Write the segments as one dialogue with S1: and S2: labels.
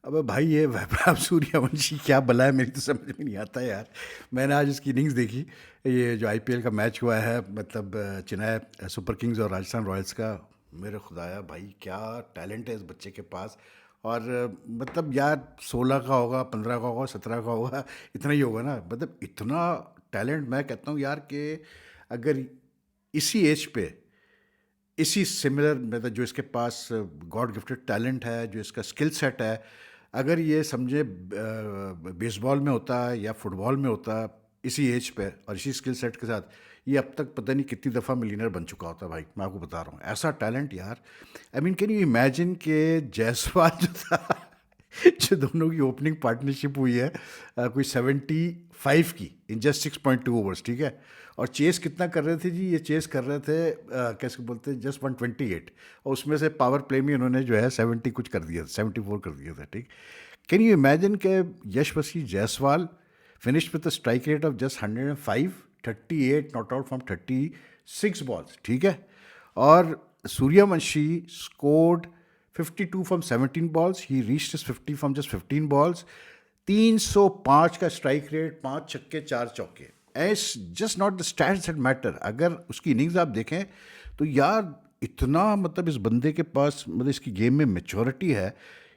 S1: अबे भाई ये वैभव सूर्यवंशी क्या बला है, मेरी तो समझ में नहीं आता यार। मैंने आज इसकी इनिंग्स देखी, ये जो आईपीएल का मैच हुआ है, मतलब चेन्नई सुपर किंग्स और राजस्थान रॉयल्स का। मेरे खुदाया भाई क्या टैलेंट है इस बच्चे के पास। और मतलब यार 16 का होगा, 15 का होगा, 17 का होगा, इतना ही होगा ना। मतलब इतना टैलेंट, मैं कहता हूँ यार कि अगर इसी एज पे, इसी सिमिलर, मतलब जो इसके पास गॉड गिफ्टेड टैलेंट है, जो इसका स्किल सेट है, अगर ये समझे बेसबॉल में होता है या फुटबॉल में होता है इसी एज पे और इसी स्किल सेट के साथ, ये अब तक पता नहीं कितनी दफ़ा मिलीनियर बन चुका होता भाई। मैं आपको बता रहा हूँ, ऐसा टैलेंट यार। I mean can you imagine के जायसवाल जो था जो दोनों की ओपनिंग पार्टनरशिप हुई है कोई 75 की इन जस्ट 6.2 ओवर्स, ठीक है। और चेस कितना कर रहे थे जी, ये चेस कर रहे थे कैसे बोलते हैं, जस्ट 128। और उसमें से पावर प्ले में उन्होंने जो है 70 कुछ कर दिया, 74 कर दिया था, ठीक। कैन यू इमेजिन के यशस्वी Jaiswal finished with a strike rate of just 105, 38 not out from 36 balls, ठीक है। और Suryavanshi scored 52 from 17 balls, he reached his 50 from just 15 balls, 305 का स्ट्राइक रेट, 5 छक्के 4 चौके। S just not the stats that matter. अगर उसकी innings आप देखें तो यार इतना, मतलब इस बंदे के पास, मतलब इसकी गेम में मेच्योरिटी है।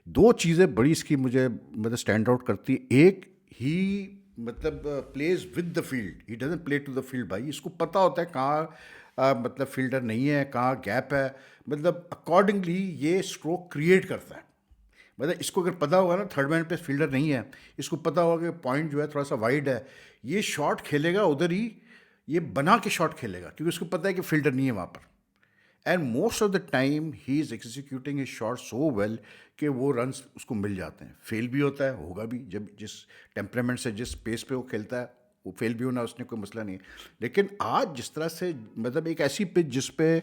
S1: दो चीज़ें बड़ी इसकी मुझे मतलब स्टैंड आउट करती है। एक, ही मतलब plays with the field, he doesn't play to the field भाई। इसको पता होता है कहाँ मतलब फील्डर नहीं है, कहाँ गैप है, मतलब अकॉर्डिंगली ये स्ट्रोक क्रिएट करता है। मतलब इसको अगर पता होगा ना थर्ड मैन पे फील्डर नहीं है, इसको पता होगा कि पॉइंट जो है थोड़ा सा वाइड है, ये शॉट खेलेगा उधर ही, ये बना के शॉट खेलेगा क्योंकि उसको पता है कि फील्डर नहीं है वहाँ पर। And most of the time he is executing his shot so well कि वो रन्स उसको मिल जाते हैं। फेल भी होता है, होगा भी, जब जिस टेम्परामेंट से जिस पेस पे वो खेलता है, वो फेल भी होना उसने कोई मसला नहीं है। लेकिन आज जिस तरह से, मतलब एक ऐसी पिच जिस पे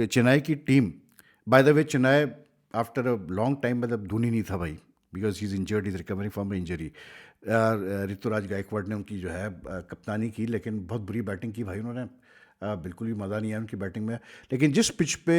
S1: चेन्नई की team, by the way Chennai after a long time, मतलब धोनी नहीं था भाई, because he is injured, is recovering from injury. Rituraj Gaikwad ने उनकी जो है कप्तानी की, लेकिन बहुत बुरी बैटिंग की भाई उन्होंने। बिल्कुल भी मज़ा नहीं आया उनकी बैटिंग में। लेकिन जिस पिच पे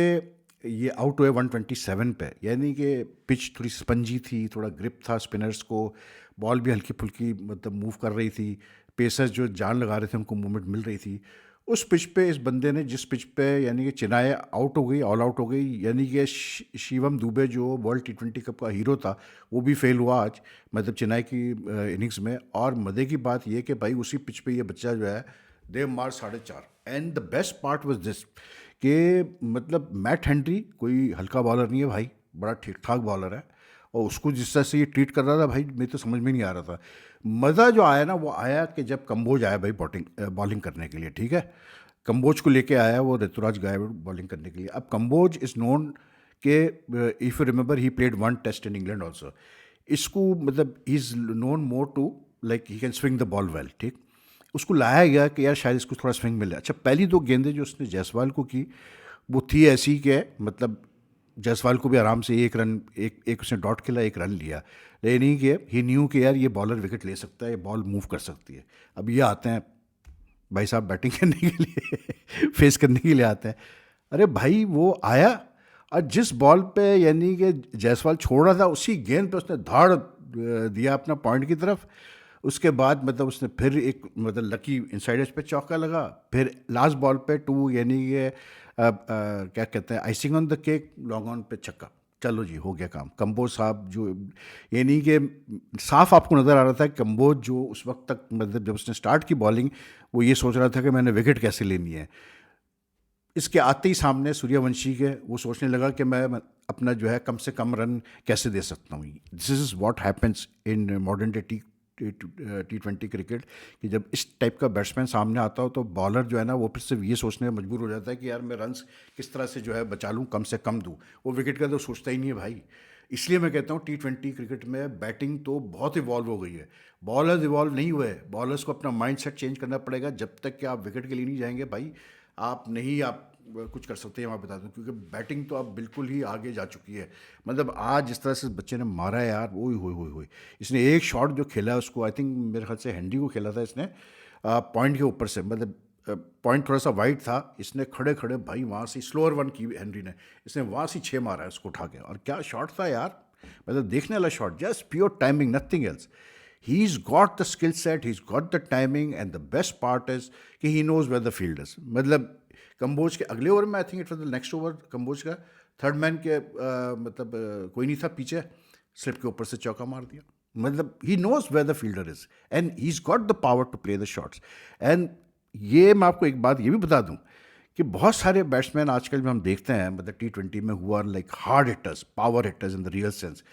S1: ये आउट हुए 127 पे, यानी कि पिच थोड़ी स्पंजी थी, थोड़ा ग्रिप था स्पिनर्स को, बॉल भी हल्की फुल्की मतलब मूव कर रही थी, पेसर्स जो जान लगा रहे थे उनको मूवमेंट मिल रही थी। उस पिच पे इस बंदे ने, जिस पिच पे यानी कि चेन्नई आउट हो गई, ऑल आउट हो गई, यानी कि शिवम दुबे जो वर्ल्ड T20 कप का हीरो था वो भी फेल हुआ आज, मतलब चेन्नई की इनिंग्स में। और मज़े की बात ये कि भाई उसी पिच पे ये बच्चा जो है दे मार 4.5। And the best part was this कि मतलब मैट हेनरी कोई हल्का बॉलर नहीं है भाई, बड़ा ठीक ठाक बॉलर है। और उसको जिस तरह से ये ट्रीट कर रहा था भाई, मेरे तो समझ में नहीं आ रहा था। मज़ा जो आया ना वो आया कि जब कंबोज आया भाई बॉलिंग करने के लिए, ठीक है। कंबोज को लेके आया वो ऋतुराज गायकवाड़ बॉलिंग करने के लिए। अब कंबोज इज़ नोन के, if you remember he played one test in England also. इसको मतलब is known more to like he can swing the ball well, ठीक। उसको लाया गया कि यार शायद इसको थोड़ा स्विंग मिले। अच्छा, पहली दो गेंदें जो उसने जायसवाल को की वो थी ऐसी कि मतलब जायसवाल को भी आराम से एक रन, एक एक उसने डॉट खेला, एक रन लिया। लेकिन नहीं कि ही न्यू कि यार ये बॉलर विकेट ले सकता है, ये बॉल मूव कर सकती है। अब ये आते हैं भाई साहब बैटिंग करने के लिए फेस करने के लिए आते हैं। अरे भाई वो आया और जिस बॉल पे यानी कि जायसवाल छोड़ रहा था उसी गेंद पे उसने धाड़ दिया अपना पॉइंट की तरफ। उसके बाद मतलब उसने फिर एक मतलब लकी इनसाइड एज पे चौका लगा, फिर लास्ट बॉल पे टू, यानी कि क्या कहते हैं, icing on the cake, long on पे छक्का। चलो जी, हो गया काम। कंबोज साहब जो, यानी कि साफ आपको नज़र आ रहा था कि कंबोज जो उस वक्त तक, मतलब जब उसने स्टार्ट की बॉलिंग, वो ये सोच रहा था कि मैंने विकेट कैसे लेनी है। इसके आते ही सामने सूर्यवंशी के, वो सोचने लगा कि मैं अपना जो है कम से कम रन कैसे दे सकता हूँ। This is what happens in modern day T20 cricket, कि जब इस टाइप का बैट्समैन सामने आता हो तो बॉलर जो है ना वो फिर सिर्फ ये सोचने में मजबूर हो जाता है कि यार मैं रन्स किस तरह से जो है बचा लूँ, कम से कम दूँ। वो विकेट का तो सोचता ही नहीं है भाई। इसलिए मैं कहता हूँ T20 क्रिकेट में बैटिंग तो बहुत इवॉल्व हो गई है, बॉलर्स इवॉल्व नहीं हुए। बॉलर्स को अपना माइंड सेट चेंज करना पड़ेगा। जब तक कि आप विकेट के लिए नहीं जाएंगे भाई, आप नहीं, आप कुछ कर सकते हैं, मैं बता दूं, क्योंकि बैटिंग तो अब बिल्कुल ही आगे जा चुकी है। मतलब आज जिस तरह से इस बच्चे ने मारा है यार, ओए होए होए होए। इसने एक शॉट जो खेला है उसको, आई थिंक मेरे ख्याल से हैंडी को खेला था इसने, पॉइंट के ऊपर से, मतलब पॉइंट थोड़ा सा वाइड था, इसने खड़े खड़े भाई वहाँ से स्लोअर वन की हेनरी ने, इसने वहाँ से 6 मारा है उसको उठा के। और क्या शॉट था यार, मतलब देखने वाला shot, just pure timing, nothing else. He's got the skill set, he's got the timing, and the best part is कि he knows where the field is. मतलब कंबोज के अगले ओवर में, I think it was the next over Kamboj का, third man के मतलब कोई नहीं था पीछे, स्लिप के ऊपर से चौका मार दिया. मतलब he knows where the fielder is and he is got the power to play the shots. And ये मैं आपको एक बात ये भी बता दूं कि बहुत सारे बैट्समैन आजकल में हम देखते हैं, मतलब T20 में, हुआ like hard hitters, power hitters in the real sense.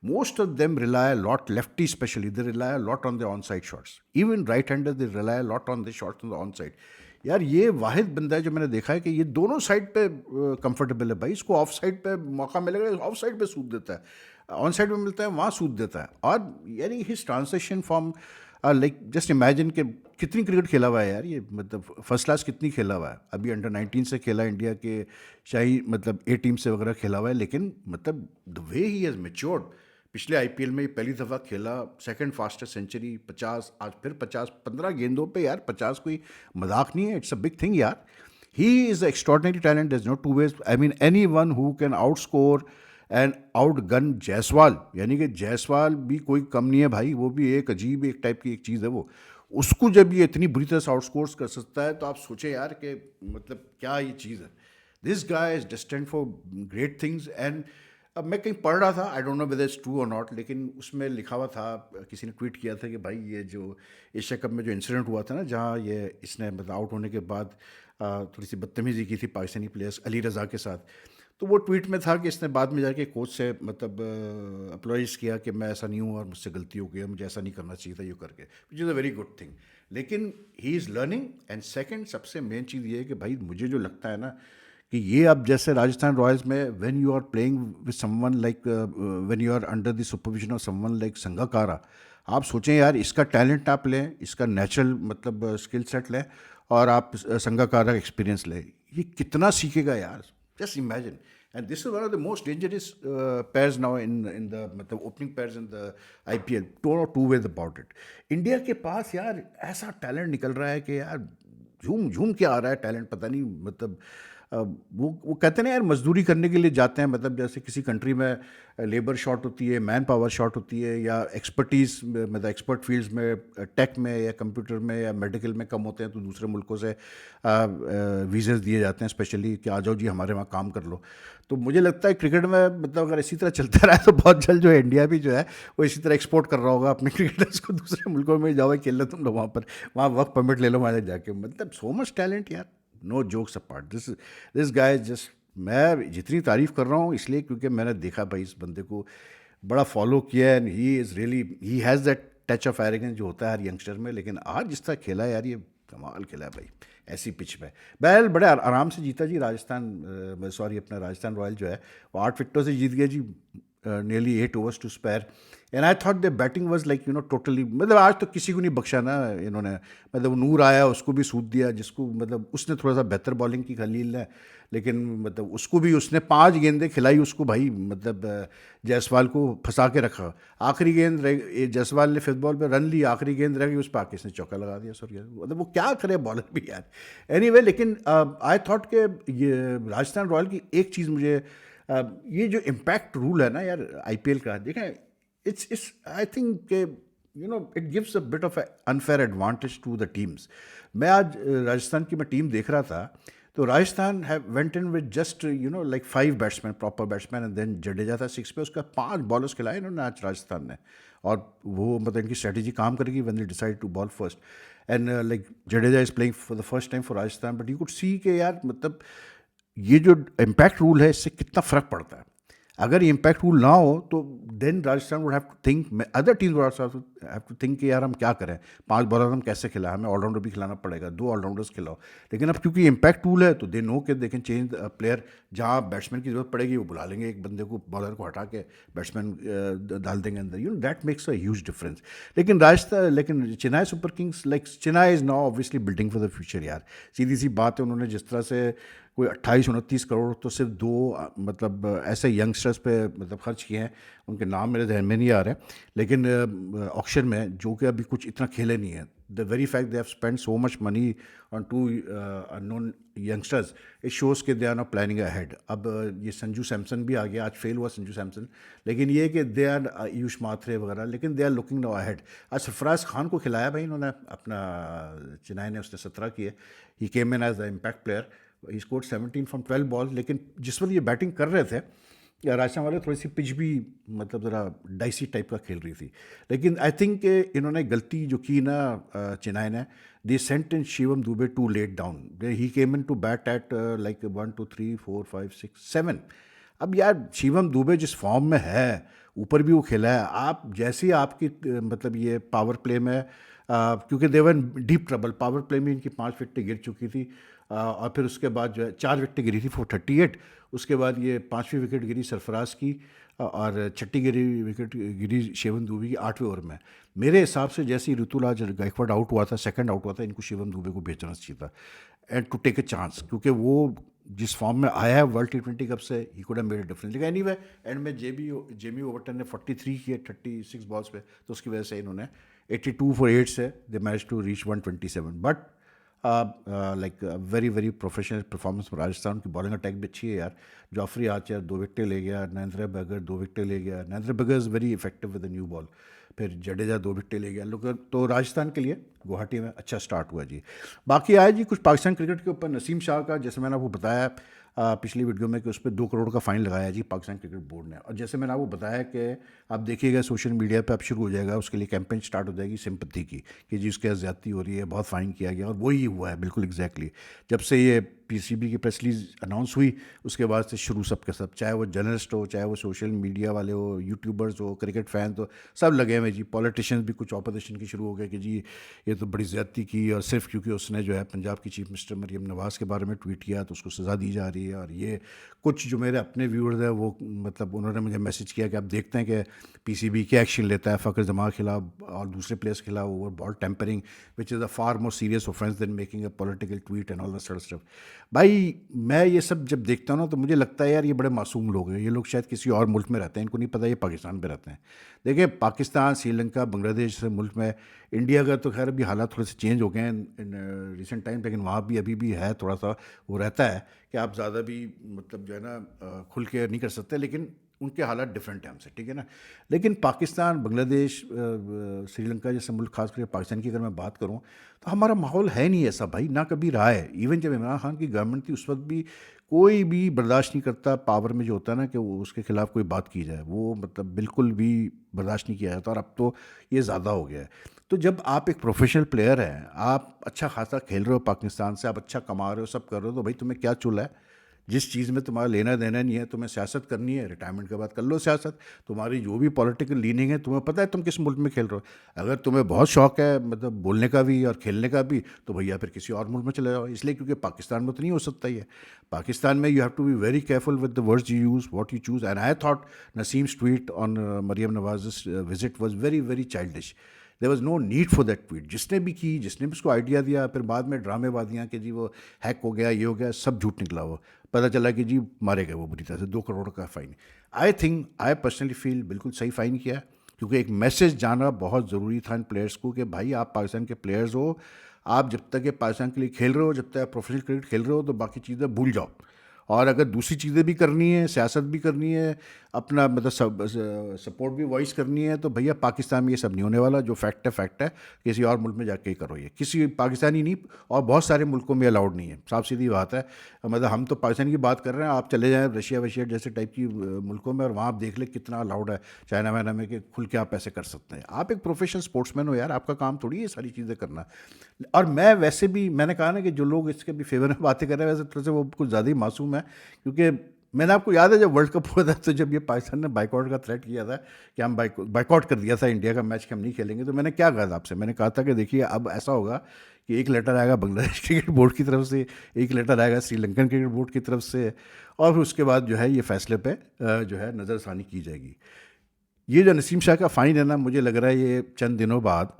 S1: Most of them rely a lot, lefty especially, they rely a lot on the onside shots. Even right-handers, they rely a lot on the shots on the onside. यार ये वाहिद बंदा है जो मैंने देखा है कि ये दोनों साइड पे कंफर्टेबल है भाई. इसको ऑफ साइड पे मौका मिलेगा, ऑफ साइड पे सूद देता है, ऑन साइड में मिलता है वहाँ सूद देता है. और यानी his translation form, like just imagine कि कितनी क्रिकेट खेला हुआ है यार ये, मतलब फर्स्ट क्लास कितनी खेला हुआ है. अभी अंडर 19 से खेला इंडिया के, शाही मतलब ए टीम से वगैरह खेला हुआ है, लेकिन मतलब the way he has matured. पिछले आईपीएल में पहली दफ़ा खेला, सेकंड फास्टेस्ट सेंचुरी, 50, आज फिर 50, 15 गेंदों पे यार 50 कोई मजाक नहीं है. इट्स अ बिग थिंग यार. He is extraordinary talent, there is no two ways. I mean anyone who can outscore and outgun Jaiswal, यानी कि जायसवाल भी कोई कम नहीं है भाई. वो भी एक अजीब एक टाइप की एक चीज़ है वो. उसको जब ये इतनी बुरी तरह से आउट स्कोर कर सकता है, तो आप सोचें यार कि मतलब क्या ये चीज़ है. This guy is destined for great things. And अब मैं कहीं पढ़ रहा था, I don't know whether it's true और नॉट, लेकिन उसमें लिखा हुआ था, किसी ने ट्वीट किया था कि भाई ये जो एशिया कप में जो इंसिडेंट हुआ था ना, जहाँ ये इसने मतलब आउट होने के बाद थोड़ी सी बदतमीजी की थी पाकिस्तानी प्लेयर्स अली रज़ा के साथ, तो वो ट्वीट में था कि इसने बाद में जाके कोच से मतलब अप्लॉइज किया कि मैं ऐसा नहीं हूँ और मुझसे गलती हो गई, मुझे ऐसा नहीं करना चाहिए था, ये करके, which is a very good thing. लेकिन he is learning. And second सबसे मेन चीज़ ये है कि भाई मुझे जो लगता है ना कि ये अब जैसे राजस्थान रॉयल्स में when you are playing with someone like, when you are under the supervision of someone like Sangakkara, आप सोचें यार इसका टैलेंट आप लें, इसका नेचुरल मतलब स्किल सेट लें, और आप संगाकारा का एक्सपीरियंस लें, ये कितना सीखेगा यार. Just imagine. And this is one of the most dangerous pairs now in the मतलब opening pairs in the IPL. Two ways about it. India के पास यार ऐसा टैलेंट निकल रहा है कि यार झूम झूम के आ रहा है टैलेंट, पता नहीं मतलब वो कहते हैं ना यार, मजदूरी करने के लिए जाते हैं, मतलब जैसे किसी कंट्री में लेबर शॉर्ट होती है, मैन पावर शॉर्ट होती है, या एक्सपर्टीज़ मतलब एक्सपर्ट फील्ड्स में, टेक में या कंप्यूटर में या मेडिकल में कम होते हैं, तो दूसरे मुल्कों से वीज़ा दिए जाते हैं स्पेशली कि आ जाओ जी हमारे वहाँ काम कर लो. तो मुझे लगता है क्रिकेट में मतलब अगर इसी तरह चलता रहा तो बहुत जल्द जो है इंडिया भी जो है वो इसी तरह एक्सपोर्ट कर रहा होगा अपने क्रिकेटर्स को दूसरे मुल्कों में. जाओ खेल लो तुम लोग वहाँ पर, वहाँ वर्क परमिट ले लो वहाँ जाके. मतलब सो मच टैलेंट यार, no jokes apart. This guy just, मैं जितनी तारीफ़ कर रहा हूँ इसलिए क्योंकि मैंने देखा भाई इस बंदे को बड़ा फॉलो किया है. And he is really, he has that touch of arrogance जो होता है हर यंगस्टर में. लेकिन आज जिस तरह खेला है यार, ये कमाल खेला है भाई ऐसी पिच पे. बैल बड़े आराम से जीता जी राजस्थान, सॉरी अपना राजस्थान रॉयल जो है वो 8 विकेटों से जीत गया जी, nearly 8 overs to spare. And I thought the batting was like totally, मतलब आज तो किसी को नहीं बख्शा ना इन्होंने. मतलब नूर आया उसको भी सूद दिया, जिसको मतलब उसने थोड़ा सा बेहतर बॉलिंग की खलील ने, लेकिन मतलब उसको भी उसने 5 गेंदें खिलाई उसको भाई, मतलब जायसवाल को फंसा के रखा. आखिरी गेंद जायसवाल ने फिफ्थ बॉल पे रन ली, आखिरी गेंद रह गई, उस पर आके इसने चौका लगा दिया. सॉरी मतलब वो क्या करे बॉलर भी यार. एनीवे लेकिन आई थॉट के ये राजस्थान रॉयल की एक चीज़ मुझे, ये जो इम्पैक्ट रूल है ना यार IPL का, देखें it's I think it gives a bit of unfair advantage to the teams. मैं आज राजस्थान की मैं टीम देख रहा था, तो Rajasthan have went in with just like 5 batsmen, proper batsmen, and then Jadeja था 6 पे, उसका 5 बॉलर्स खिलाए इन्होंने आज राजस्थान ने. और वो मतलब इनकी स्ट्रेटेजी काम करेगी when they decide to bowl first. And like Jadeja is playing for the first time for Rajasthan, but you could see के यार मतलब ये जो इम्पैक्ट रूल है इससे कितना फ़र्क पड़ता है. अगर ये इम्पैक्ट रूल ना हो तो then Rajasthan would have to think, other team would have to think कि यार हम क्या करें, 5 बॉलर हम कैसे खिलाएं, हमें ऑलराउंडर भी खिलाना पड़ेगा, 2 ऑलराउंडर्स खिलाओ. लेकिन अब क्योंकि इम्पैक्ट रूल है तो दे नो के दे कैन चेंज प्लेयर, जहाँ बैट्समैन की जरूरत पड़ेगी वो बुला लेंगे एक बंदे को, बॉलर को हटा के बैट्समैन डाल देंगे अंदर. That makes a huge difference. लेकिन Chennai Super Kings, like Chennai is now obviously building for the future यार. सीधी सी बात है, उन्होंने जिस तरह से कोई 28-29 करोड़ तो सिर्फ 2 मतलब ऐसे यंगस्टर्स पे मतलब खर्च किए हैं, उनके नाम मेरे ध्यान में नहीं आ रहे, लेकिन ऑक्शन में जो कि अभी कुछ इतना खेले नहीं है. the very fact they have spent so much money on two unknown youngsters, it shows कि they are not planning ahead. अब ये संजू सैमसन भी आ गया, आज फेल हुआ संजू सैमसन, लेकिन ये कि they are आयुष माथरे वगैरह, लेकिन they are looking now ahead. आज सरफराज खान को खिलाया भाई इन्होंने, अपना चेन्नई ने, उसने 17 किए. He came in as the impact player. He scored 17 from 12 balls. लेकिन जिस वक्त ये बैटिंग कर रहे थे, या राजस्थान वाले थोड़ी सी पिच भी मतलब ज़रा डाइसी टाइप का खेल रही थी. लेकिन आई थिंक इन्होंने गलती जो की ना चेन्नई ने, they sent in Shivam Dube too late down. He came in to bat at like 1 2 3 4 5 6 7. अब यार शिवम दुबे जिस फॉर्म में है, ऊपर भी वो खेला है, आप जैसे आपकी मतलब ये पावर प्ले में क्योंकि देवन डीप ट्रबल, पावर प्ले में इनकी 5 विकेटें गिर चुकी थी, और फिर उसके बाद जो है 4 विकेटें गिरी थी 438. उसके बाद ये 5वीं विकेट गिरी सरफराज की, और छठी विकेट गिरी शिवम दुबे की 8वें ओवर में. मेरे हिसाब से जैसे ही ऋतुराज गायकवाड आउट हुआ था, सेकंड आउट हुआ था, इनको शिवम दुबे को भेजना चाहिए था and to take a chance, क्योंकि वो जिस फॉर्म में आया है वर्ल्ड T20 कप से, he could have made a difference. लेकिन एनीवे एंड में जेमी ओवरटन ने 43 किए 36 बॉल्स पे, तो उसकी वजह से इन्होंने 82 for 8 से they manage to reach 127. But like very very professional performance में राजस्थान की. बॉलिंग अटैक भी अच्छी है यार. जॉफरी आर्चर 2 विकेटें ले गया, नरेंद्र बगर 2 विकेटें ले गया. नरेंद्र बगर is very effective with the new ball. फिर जडेजा 2 विकेटें ले गया. लोग तो राजस्थान के लिए गुवाहाटी में अच्छा स्टार्ट हुआ जी. बाकी आया जी कुछ पाकिस्तान क्रिकेट के ऊपर. नसीम शाह का, जैसे मैंने आपको बताया पिछली वीडियो में, कि उस पर 2 करोड़ का फाइन लगाया जी पाकिस्तान क्रिकेट बोर्ड ने. और जैसे मैंने आपको बताया कि आप देखिएगा सोशल मीडिया पे अब शुरू हो जाएगा, उसके लिए कैंपेन स्टार्ट हो जाएगी सिंपैथी की, कि जी उसके ज़्यादती हो रही है, बहुत फ़ाइन किया गया. और वही हुआ है बिल्कुल एग्जैक्टली. जब से ये पीसीबी की प्रेस रिलीज अनाउंस हुई, उसके बाद से शुरू सब के सब, चाहे वो जर्नलिस्ट हो, चाहे वो सोशल मीडिया वाले हो, यूट्यूबर्स हो, क्रिकेट फैन, तो सब लगे हुए जी. पॉलिटिशियंस भी कुछ ऑपोजिशन की शुरू हो गए कि जी ये तो बड़ी ज़्यादती की, और सिर्फ क्योंकि उसने जो है पंजाब की चीफ मिनिस्टर मरीम नवाज़ के बारे में ट्वीट किया तो उसको सज़ा दी जा रही है. और ये कुछ जो मेरे अपने व्यूअर्स हैं वो मतलब उन्होंने मुझे मैसेज किया कि आप देखते हैं कि पीसीबी क्या एक्शन लेता है फ़खर जमा के खिलाफ और दूसरे प्लेयर्स के खिलाफ over ball tampering, which is a far more serious offence than making a political tweet and all that sort of stuff. भाई मैं ये सब जब देखता हूँ ना, तो मुझे लगता है यार ये बड़े मासूम लोग हैं. ये लोग शायद किसी और मुल्क में रहते हैं, इनको नहीं पता ये पाकिस्तान में रहते हैं. देखिए पाकिस्तान, श्रीलंका, बांग्लादेश से मुल्क में, इंडिया का तो खैर अभी हालात थोड़े से चेंज हो गए हैं इन रिसेंट टाइम, लेकिन वहाँ भी अभी भी है थोड़ा सा वो रहता है कि आप ज़्यादा भी मतलब जो है ना खुल के नहीं कर सकते, लेकिन उनके हालात डिफरेंट हैं हमसे, ठीक है ना. लेकिन पाकिस्तान, बांग्लादेश, श्रीलंका जैसे मुल्क, खास करके पाकिस्तान की अगर मैं बात करूं, तो हमारा माहौल है नहीं ऐसा भाई, ना कभी रहा है. इवन जब इमरान खान की गवर्नमेंट थी उस वक्त भी कोई भी बर्दाश्त नहीं करता पावर में जो होता है ना कि उसके खिलाफ कोई बात की जाए, वो मतलब बिल्कुल भी बर्दाश्त नहीं किया जाता. और अब तो ये ज़्यादा हो गया है. तो जब आप एक प्रोफेशनल प्लेयर हैं, आप अच्छा खासा खेल रहे हो पाकिस्तान से, आप अच्छा कमा रहे हो, सब कर रहे हो, तो भाई तुम्हें क्या चुला है? जिस चीज़ में तुम्हारा लेना देना नहीं है, तुम्हें सियासत करनी है, रिटायरमेंट के बाद कर लो सियासत. तुम्हारी जो भी पॉलिटिकल लीनिंग है, तुम्हें पता है तुम किस मुल्क में खेल रहे हो. अगर तुम्हें बहुत शौक है मतलब बोलने का भी और खेलने का भी, तो भैया फिर किसी और मुल्क में चले जाओ. इसलिए क्योंकि पाकिस्तान में तो नहीं हो सकता ये. पाकिस्तान में you have to be very careful with the words you use, what you choose. And I thought Naseem's tweet on Maryam Nawaz visit was very very childish. There was no need for that tweet. जिसने भी की, जिसने भी उसको idea दिया, फिर बाद में ड्रामेबाजियाँ कि जी वो हैक हो गया, ये हो गया, सब झूठ निकला. वो पता चला कि जी मारे गए वो बुरी तरह से. 2 करोड़ का फ़ाइन. आई पर्सनली फील बिल्कुल सही फ़ाइन किया, क्योंकि एक मैसेज जाना बहुत ज़रूरी था इन प्लेयर्स को कि भाई आप पाकिस्तान के प्लेयर्स हो, आप जब तक ये पाकिस्तान के लिए खेल रहे हो, जब तक आप प्रोफेशनल क्रिकेट खेल रहे हो, तो बाकी चीज़ें भूल जाओ. और अगर दूसरी चीज़ें भी करनी है, सियासत भी करनी है, अपना मतलब सपोर्ट भी वॉइस करनी है, तो भैया पाकिस्तान में ये सब नहीं होने वाला. जो फैक्ट है किसी और मुल्क में जाके ही करो. ये किसी पाकिस्तानी नहीं, और बहुत सारे मुल्कों में अलाउड नहीं है. साफ सीधी बात है. मतलब हम तो पाकिस्तान की बात कर रहे हैं, आप चले जाएँ रशिया वशिया जैसे टाइप की मुल्कों में, और वहाँ आप देख ले कितना अलाउड है चाइना वाइना में कि खुल के आप ऐसे कर सकते हैं. आप एक प्रोफेशनल स्पोर्ट्समैन हो यार, आपका काम थोड़ी ये सारी चीज़ें करना. और मैं वैसे भी, मैंने कहा ना कि जो लोग इसके भी फेवर में बातें कर रहे हैं, वैसे थोड़े से वो कुछ ज़्यादा ही मासूम है. क्योंकि मैंने, आपको याद है जब वर्ल्ड कप हुआ था, तो जब ये पाकिस्तान ने बाइकआउट का थ्रेट किया था कि हम बाइकआउट कर दिया था इंडिया का मैच कि हम नहीं खेलेंगे, तो मैंने क्या कहा था आपसे, मैंने कहा था कि देखिए अब ऐसा होगा कि एक लेटर आएगा बांग्लादेश क्रिकेट बोर्ड की तरफ से, एक लेटर आएगा श्रीलंकन क्रिकेट बोर्ड की तरफ से, और फिर उसके बाद जो है ये फैसले पे जो है नज़रसानी की जाएगी. ये जो नसीम शाह का फ़ाइन है ना, मुझे लग रहा है ये चंद दिनों बाद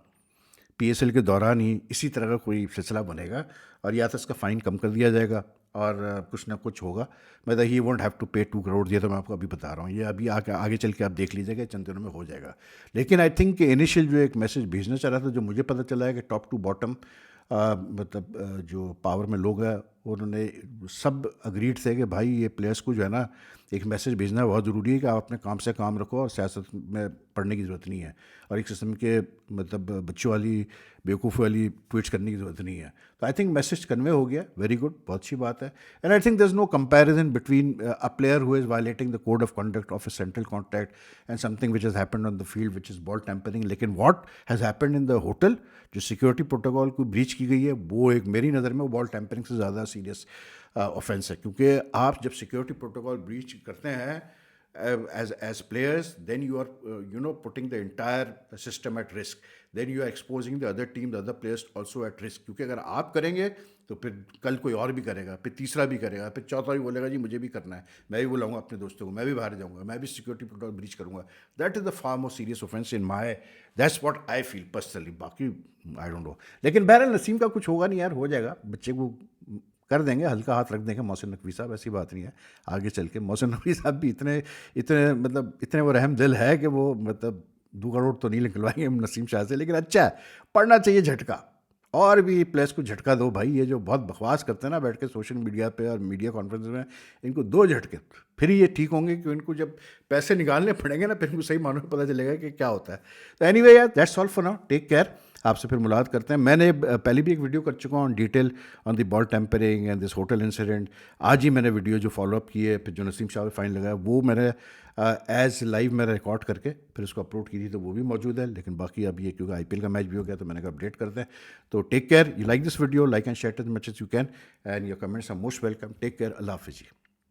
S1: पीएसएल के दौरान ही इसी तरह का कोई सिलसिला बनेगा, और या तो इसका फ़ाइन कम कर दिया जाएगा, और कुछ ना कुछ होगा, मतलब ही वोंट हैव टू पे 2 करोड़, ये तो मैं आपको अभी बता रहा हूँ, ये अभी आगे आगे चल के आप देख लीजिएगा, चंद दिनों में हो जाएगा। लेकिन आई थिंक इनिशियल जो एक मैसेज भेजना चाह रहा था, जो मुझे पता चला है कि टॉप टू बॉटम मतलब जो पावर में लोग हैं उन्होंने सब अग्रीड थे कि भाई ये प्लेयर्स को जो है ना एक मैसेज भेजना बहुत ज़रूरी है कि आप अपने काम से काम रखो और सियासत में पढ़ने की ज़रूरत नहीं है, और एक किस्म के मतलब बच्चों वाली बेवकूफ़ी वाली ट्वीट्स करने की ज़रूरत नहीं है। तो आई थिंक मैसेज कन्वे हो गया, वेरी गुड, बहुत अच्छी बात है। And I think there is no comparison between a player who is violating the code of conduct of a central contract and something which has happened on the field which is ball tampering. लेकिन what has happened in the hotel, जो security protocol को breach की गई है, वो एक मेरी नज़र में वो बॉल टेम्परिंग से ज़्यादा सीरियस ऑफेंस है, क्योंकि आप जब सिक्योरिटी प्रोटोकॉल ब्रीच करते हैं as players, then you are putting the entire system at risk, then you are exposing the other team, the other players also at risk, क्योंकि अगर आप करेंगे तो फिर कल कोई और भी करेगा, फिर तीसरा भी करेगा, फिर चौथा भी बोलेगा जी मुझे भी करना है, मैं भी बुलाऊंगा अपने दोस्तों को, मैं भी बाहर जाऊंगा, मैं भी सिक्योरिटी प्रोटोकॉल ब्रीच करूंगा। That is the far more serious offence in my, that's what I feel personally. बाकी आई डोंट नो, लेकिन बहरहाल नसीम का कुछ होगा नहीं यार, हो जाएगा, बच्चे को कर देंगे, हल्का हाथ रख देंगे मोहसिन नकवी साहब, ऐसी बात नहीं है। आगे चल के मोहसिन नकवी साहब भी इतने इतने मतलब इतने वो रहम दिल है कि वो मतलब 2 करोड़ तो नहीं निकलवाएंगे नसीम शाह से, लेकिन अच्छा है, पढ़ना चाहिए झटका, और भी प्लेयर्स को झटका दो भाई। ये जो बहुत बकवास करते हैं ना बैठ के सोशल मीडिया पे और मीडिया कॉन्फ्रेंस में, इनको दो झटके, फिर ये ठीक होंगे कि इनको जब पैसे निकालने पड़ेंगे ना, फिर इनको सही मानों में पता चलेगा कि क्या होता है। तो एनीवे यार, that's all for now, take care, आपसे फिर मुलाकात करते हैं। मैंने पहले भी एक वीडियो कर चुका हूँ detail on the ball tampering and this hotel incident. आज ही मैंने वीडियो जो फॉलोअप की है, फिर जो नसीम शाह फाइन लगाया, वो मैंने एज लाइव मैंने रिकॉर्ड करके फिर उसको अपलोड की थी, तो वो भी मौजूद है। लेकिन बाकी अब ये क्योंकि आईपीएल का मैच भी हो गया, तो मैंने कहा अपडेट करते हैं। तो take care, you like this video, like and share as much as you can, and your comments are most welcome. Take care, अल्लाह हाफिज़ जी।